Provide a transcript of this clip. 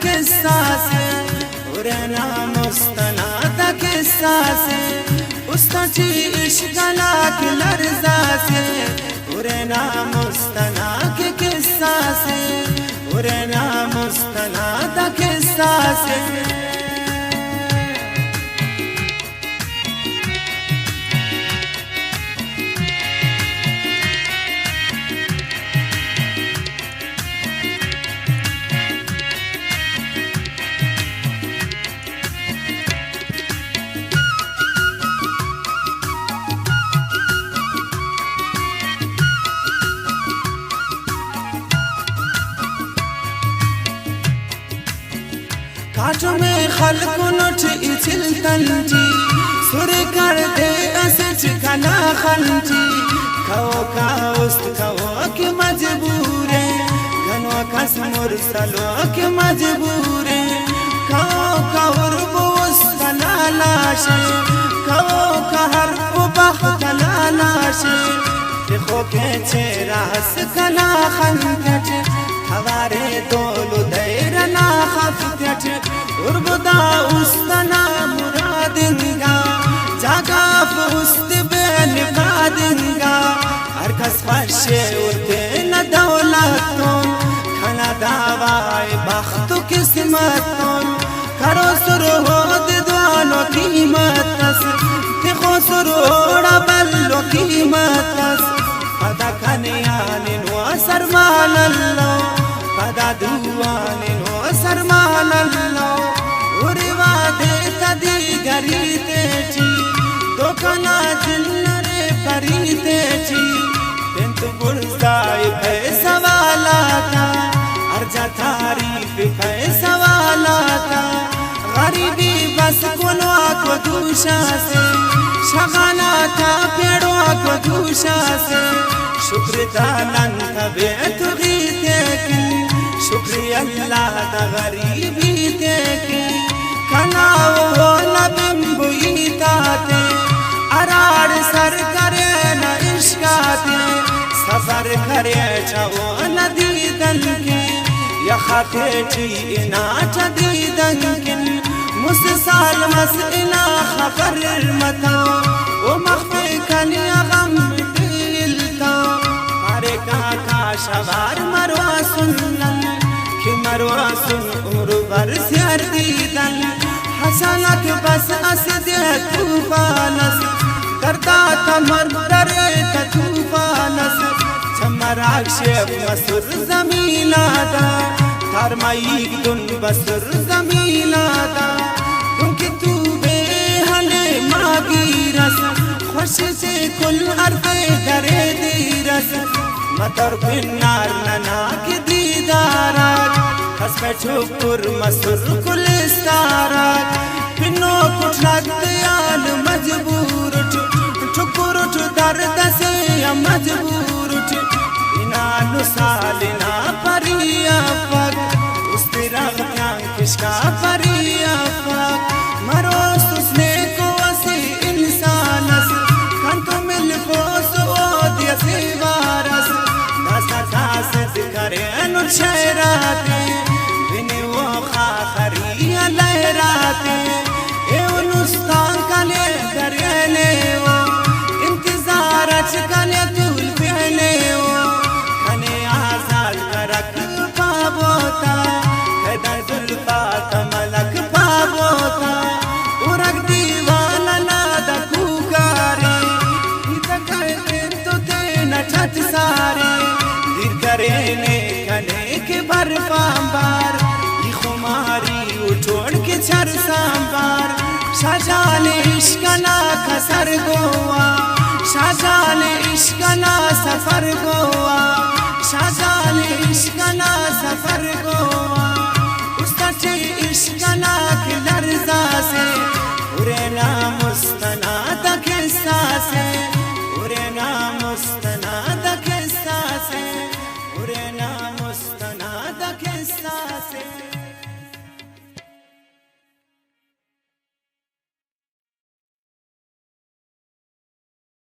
किस्सा से उरना मुस्तनाद किस्सा से उस्ताची इश्क लाख लर्जा से उरना मुस्तनाद किस्सा से उरना मुस्तनाद किस्सा से काटो में खल्क नुट इचिल तंजी सुर कर दे असच कला खंजी खाओ का उस्त खाओ के मजबूरे घनो कस मुरसलो के मजबूरे खाओ का उर्ब उस्त लालाशे खाओ का हर्ब बख्त लालाशे देखो के चेहरास कला खंजट हवारे दोलु दैर ना खफ्तट उर्बदा उस्तना मुरादिंगा जागाफ उस्त बेन बादिंगा हर कस फशे उर्दे न दौलतों खाना दावाए बख्तु किस्मतों करो सुरो दिद्वानो कीमतस तिखो सुरोड़ा बल्लो कीमतस पदा कन्यानिन व सरमानल्लो पदा दुआनिन व सरमानल्लो उरिवा दे तदी गरीते ची दोकना जिन्नरे परीते ची बिंतु बुर्जाई पैसा वाला था अर्जा तारीफ पैसा वाला था गरीबी बस कुनवा को दूषा से शगाना था पेड़ों को दूषा से शुक्र तालन था बेतुगीते की शुक्रिया अल्लाह ता गरीबी ते की कनाओ लबिम्बुई ताते अराड़ सर करे न इश्काते सफर करे चाओ नदी दल की यखाते ची इना चदी दंकिन मुस्साल मसइला खबर मता ओ मख्फी कनी गम दिलता मारे का शबार मरवा सुनन कि मरवा सुन उम्र बरस अर्दीदन हसनक बस असद तूफानस करता तमर डरे तूफानस चमराक्षे मसुर जमीनादा धर्माई दुन बसुर जमीनादा क्योंकि तू बेहले मागी रस खुश से कुल अर्दे डरे दीरस मतर बिनार नना के दीदारात हस में छुपुर मसुर कुल इस्तारात बिनो कुछ दयाल मजबूर ठुकुर दर्द से मजबूर बिना नुसालिना परिया पग उस तेरा क्या किसका परिया पग मरो सुसने को असी इंसानस कंतो मिल को सोदिया से वारस नसा कासद करे अनुशराते बिने वो खाखरिया लहराते ए उनुस्तान कने दरियाले वो इंतजार अचकने तुल पहले वो खने आजाद करक पाबोता कदर जुल्फा कमलक पाबोता उरक दीवाना नादा कुकारे इतकरे तो तेना छत सारे दिल करे ने कने के भर पांबार ये खुमारी उठोड़ के छर सांबार शाजाले इश्कना खसर गोवा शाजाले इश्कना सफर गोवा शाजाले इश्कना सफर गोवा।